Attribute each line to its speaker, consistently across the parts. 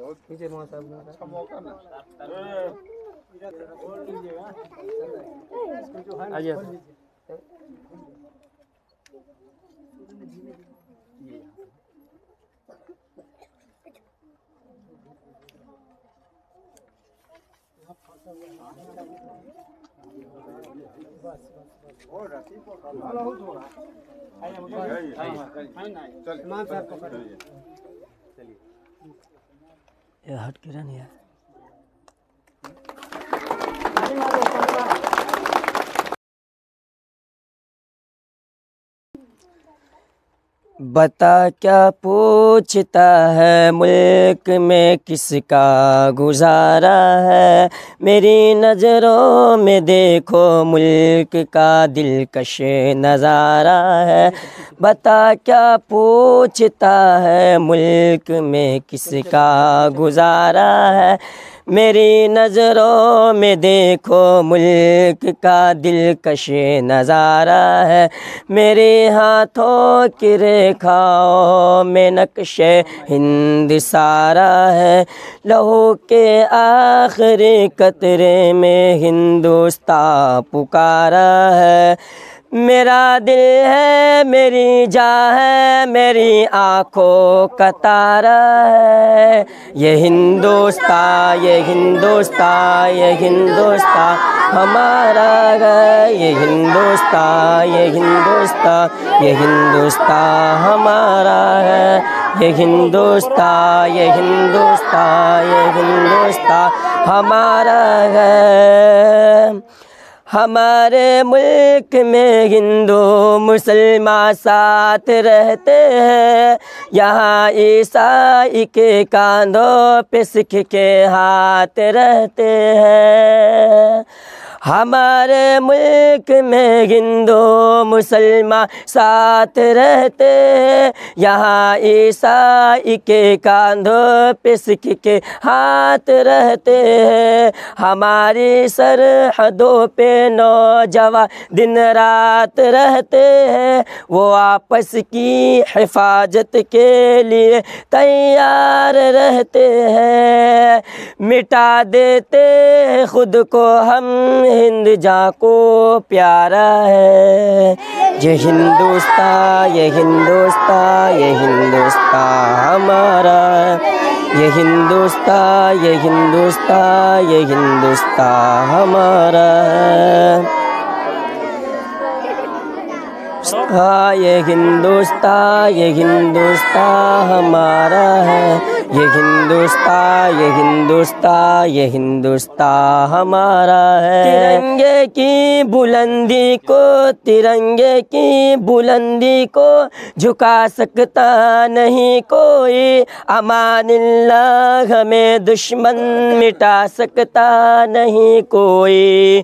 Speaker 1: पीछे मौका ना आइए
Speaker 2: ये हट के रहने यार। बता क्या पूछता है मुल्क में किसका गुजारा है, मेरी नज़रों में देखो मुल्क का दिलकश नज़ारा है। बता क्या पूछता है मुल्क में किसका गुजारा है, मेरी नज़रों में देखो मुल्क का दिलकश नज़ारा है। मेरे हाथों की रेखाओं में नक्शे हिंद सारा है, लहू के आखिरी कतरे में हिंदुस्तान पुकारा है। मेरा दिल है मेरी जान है मेरी आँखों का तारा है, ये हिंदुस्तान ये हिंदुस्तान ये हिंदुस्तान हमारा है, ये हिंदुस्तान ये हिंदुस्तान ये हिंदुस्तान हमारा है, ये हिंदुस्तान ये हिंदुस्तान ये हिंदुस्तान हमारा है। हमारे मुल्क में हिंदू मुसलमान साथ रहते हैं, यहाँ ईसाई के कांधों पे सिख के हाथ रहते हैं। हमारे मुल्क में हिंदू मुसलमान साथ रहते हैं, यहाँ ईसाई के कांधों पे सिख के हाथ रहते हैं। हमारी सरहदों पे नौजवान दिन रात रहते हैं, वो आपस की हिफाजत के लिए तैयार रहते हैं। मिटा देते हैं खुद को हम हिंद जान को प्यारा है, ये हिंदुस्तान ये हिंदुस्तान ये हिंदुस्तान हमारा है, ये हिंदुस्तान ये हिंदुस्तान ये हिंदुस्तान हमारा है। हाँ ये हिंदुस्तान हमारा है, ये हिंदुस्तान ये हिंदुस्तान ये हिंदुस्तान हमारा है। तिरंगे की बुलंदी को तिरंगे की बुलंदी को झुका सकता नहीं कोई, अमानिल्लाह हमें दुश्मन मिटा सकता नहीं कोई।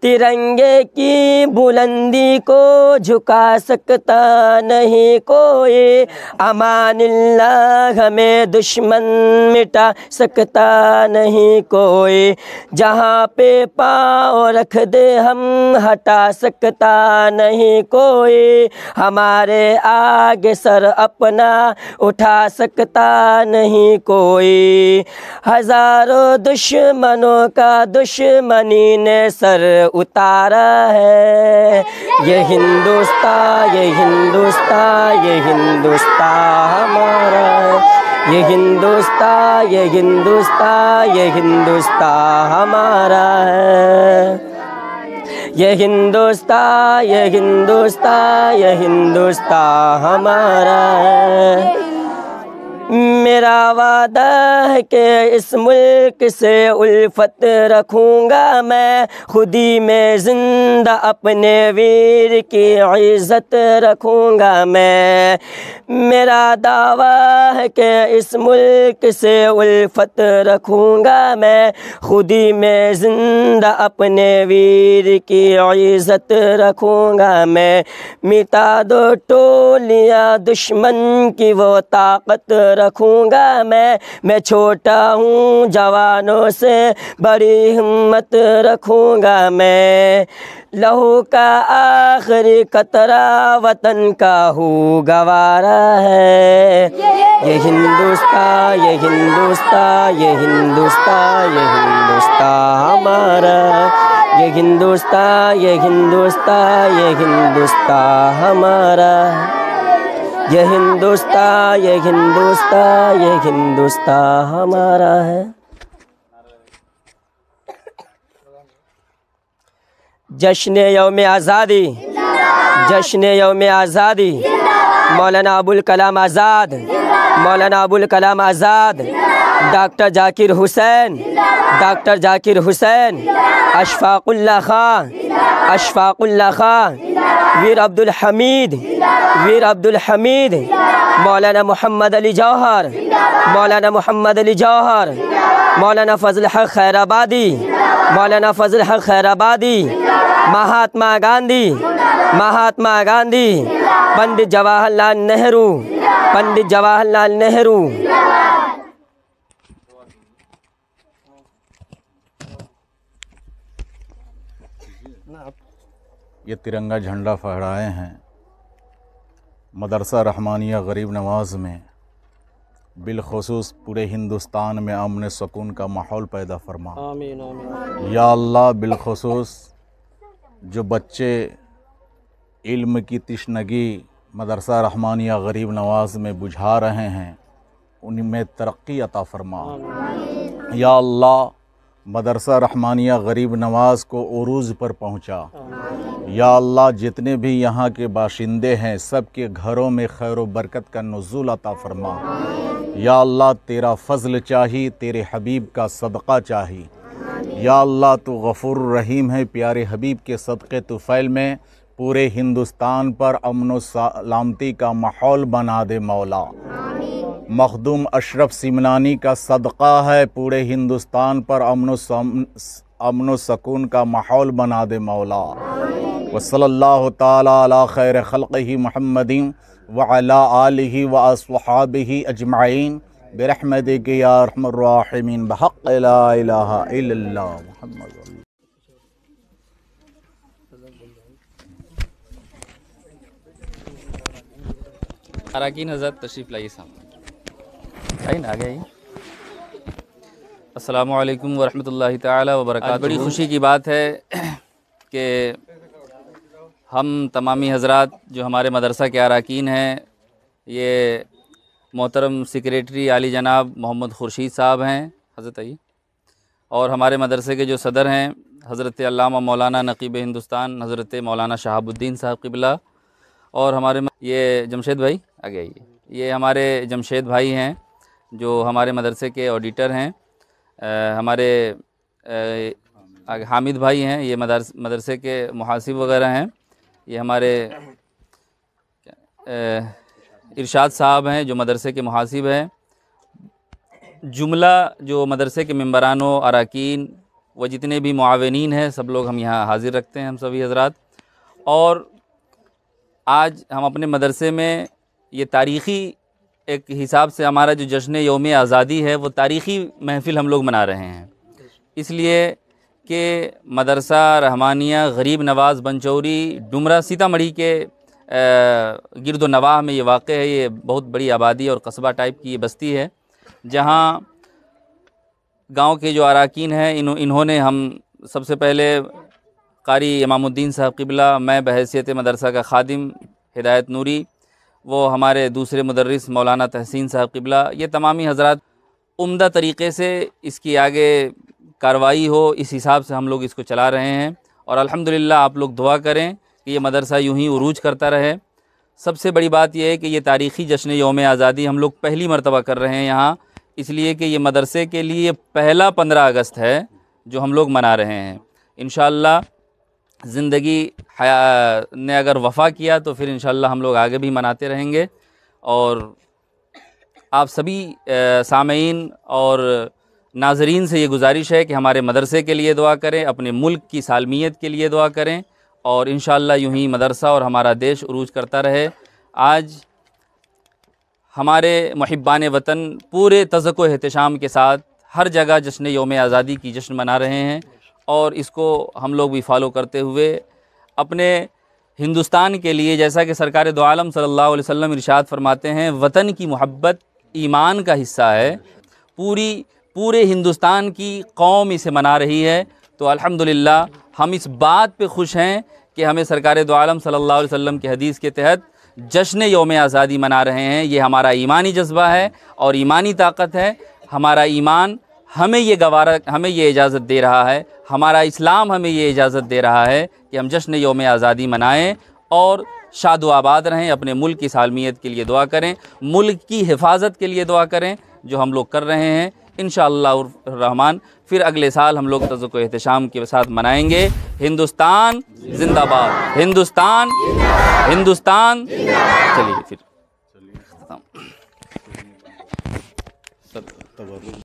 Speaker 2: तिरंगे की बुलंदी को झुका सकता नहीं कोई, अमानिल्लाह हमें दुश्मन मिटा सकता नहीं कोई। जहाँ पे पाँव रख दे हम हटा सकता नहीं कोई, हमारे आगे सर अपना उठा सकता नहीं कोई। हजारों दुश्मनों का दुश्मनी ने सर उतारा है, ये हिंदुस्तान ये हिंदुस्तान ये हिंदुस्तान हमारा है, ये हिंदुस्तान ये हिंदुस्तान ये हिंदुस्तान हमारा है, ये हिंदुस्तान ये हिंदुस्तान ये हिंदुस्तान हमारा है। मेरा वादा है कि इस मुल्क से उल्फत रखूँगा मैं, खुदी में जिंदा अपने वीर की इज़्ज़त रखूँगा मैं। मेरा दावा है कि इस मुल्क से उल्फत रखूँगा मैं, खुदी में जिंदा अपने वीर की इज़्ज़त रखूँगा मैं। मिटा दो टोलियाँ दुश्मन की वो ताकत रखूँगा मैं छोटा हूँ जवानों से बड़ी हिम्मत रखूँगा मैं। लहू का आखिरी कतरा वतन का हूँ गवारा है। ये हिंदुस्तान ये हिंदुस्तान ये हिंदुस्तान ये हिंदुस्तान हमारा। ये हिंदुस्तान ये हिंदुस्तान ये हिंदुस्तान हमारा। ये हिंदुस्तान ये हिंदुस्तान ये हिंदुस्तान हमारा है। जश्न यौम आज़ादी जश्न यौम आज़ादी मौलाना अबुल कलाम आज़ाद मौलाना अबुल कलाम आज़ाद डॉक्टर जाकिर हुसैन डॉक्टर जाकिर हुसैन अशफाकुल्लाह खां वीर अब्दुल हमीद मौलाना मोहम्मद अली जौहर मौलाना फजल हक खैराबादी मौलाना फजल हक खैराबादी महात्मा गांधी पंडित जवाहरलाल नेहरू
Speaker 3: ये तिरंगा झंडा फहराए हैं मदरसा रहमानिया गरीब नवाज़ में, बिलखुसूस पूरे हिंदुस्तान में अमन सुकून का माहौल पैदा फरमा।
Speaker 1: आमीन आमीन।
Speaker 3: या अल्लाह, बिलखुसूस जो बच्चे इल्म की तिश्नगी मदरसा रहमानिया गरीब नवाज़ में बुझा रहे हैं उनमें तरक्की अता फरमा। या अल्लाह, मदरसा रहमानिया गरीब नवाज़ को उरूज पर पहुँचा। या अल्लाह, जितने भी यहाँ के बाशिंदे हैं सब के घरों में खैर व बरकत का नुज़ूल अता फरमा। या अल्लाह, तेरा फ़ज़ल चाहिए, तेरे हबीब का सदक़ा चाहिए। या अल्लाह, तू गफ़ूर रहीम है, प्यारे हबीब के सदक़े तुफ़ैल में पूरे हिंदुस्तान पर अमन व सलामती का माहौल बना दे मौला। मखदूम अशरफ सिमनानी का सदक़ा है, पूरे हिंदुस्तान पर अमन व सकून का माहौल बना दे मौला। वसल्लल्लाहु ताला अला खैर खल्क़िही मुहम्मदिन व अला आलिही व अस्हाबिही अजमाइन बिरहमतिक या अरहमर राहिमीन बहक़्क़ ला इलाहा इल्लल्लाह मुहम्मद।
Speaker 4: अराकीन हज़रत तशरीफ़ लाइए साहब, आइए ना आ गए। अस्सलामु अलैकुम वरहमतुल्लाहि ताला व बरकातुहू। बड़ी खुशी की बात है कि हम तमामी हज़रात जो हमारे मदरसा के अराकीन हैं, ये मोहतरम सेक्रेटरी आली जनाब मोहम्मद खुर्शीद साहब हैं, हज़रत आइए, और हमारे मदरसे के जो सदर हैं हज़रत अल्लामा मौलाना नक़ीब हिंदुस्तान हज़रत मौलाना शहाबुद्दीन साहब क़िबला, और हमारे ये जमशेद भाई आगे आइए, ये हमारे जमशेद भाई हैं जो हमारे मदरसे के ऑडिटर हैं। हमारे हामिद भाई हैं, ये मदरसे के मुहासिब वगैरह हैं। ये हमारे इरशाद साहब हैं जो मदरसे के मुहासिब हैं। जुमला जो मदरसे के मेंबरानों अराकीन व जितने भी मुआविनीन हैं सब लोग हम यहाँ हाज़िर रखते हैं, हम सभी हज़रात। और आज हम अपने मदरसे में ये तारीख़ी एक हिसाब से हमारा जो जश्न यौम आज़ादी है वो तारीख़ी महफ़िल हम लोग मना रहे हैं, इसलिए कि मदरसा रहमानिया गरीब नवाज़ बनचौरी डुमरा सीतामढ़ी के गिरदो नवाह में ये वाक़ है। ये बहुत बड़ी आबादी और कस्बा टाइप की ये बस्ती है जहाँ गांव के जो अराकीन हैं इन्होंने हम सबसे पहले कारी इमामुद्दीन साहब क़िबला, मैं बहैसियत मदरसा का खादिम हिदायत नूरी, वो हमारे दूसरे मुदर्रिस मौलाना तहसीन साहब क़िबला, ये तमामी हज़रात उम्दा तरीक़े से इसकी आगे कार्रवाई हो इस हिसाब से हम लोग इसको चला रहे हैं। और अल्हम्दुलिल्लाह आप लोग दुआ करें कि ये मदरसा यूँ ही उरूज करता रहे। सबसे बड़ी बात यह है कि ये तारीख़ी जश्न यौम आज़ादी हम लोग पहली मरतबा कर रहे हैं यहाँ, इसलिए कि ये मदरसे के लिए पहला 15 अगस्त है जो हम लोग मना रहे हैं। इंशाअल्लाह ज़िंदगी ने अगर वफ़ा किया तो फिर इंशाअल्लाह हम लोग आगे भी मनाते रहेंगे। और आप सभी सामीन और नाज़रीन से ये गुजारिश है कि हमारे मदरसे के लिए दुआ करें, अपने मुल्क की सालमियत के लिए दुआ करें, और इंशाअल्लाह यूँ ही मदरसा और हमारा देश उरूज करता रहे। आज हमारे मुहिब्बान वतन पूरे तज़क्को एहतशाम के साथ हर जगह जश्न यौम आज़ादी की जश्न मना रहे हैं और इसको हम लोग भी फॉलो करते हुए अपने हिंदुस्तान के लिए, जैसा कि सरकार दो आलम सल्लल्लाहु अलैहि वसल्लम इरशाद फरमाते हैं, वतन की मोहब्बत ईमान का हिस्सा है। पूरे हिंदुस्तान की कौम इसे मना रही है। तो अल्हम्दुलिल्लाह हम इस बात पे खुश हैं कि हमें सरकार दो आलम सल्लल्लाहु अलैहि वसल्लम के हदीस के तहत जश्न यौम आज़ादी मना रहे हैं। ये हमारा ईमानी जज्बा है और ईमानी ताकत है। हमारा ईमान हमें ये इजाज़त दे रहा है, हमारा इस्लाम हमें ये इजाज़त दे रहा है कि हम जश्न यौम आज़ादी मनाएं और शाद व आबाद रहें। अपने मुल्क की सालमियत के लिए दुआ करें, मुल्क की हिफाजत के लिए दुआ करें, जो हम लोग कर रहे हैं। इंशाअल्लाह रहमान फिर अगले साल हम लोग तज़क्को एहतशाम के साथ मनाएंगे। हिंदुस्तान जिंदाबाद, हिंदुस्तान हिंदुस्तान। चलिए फिर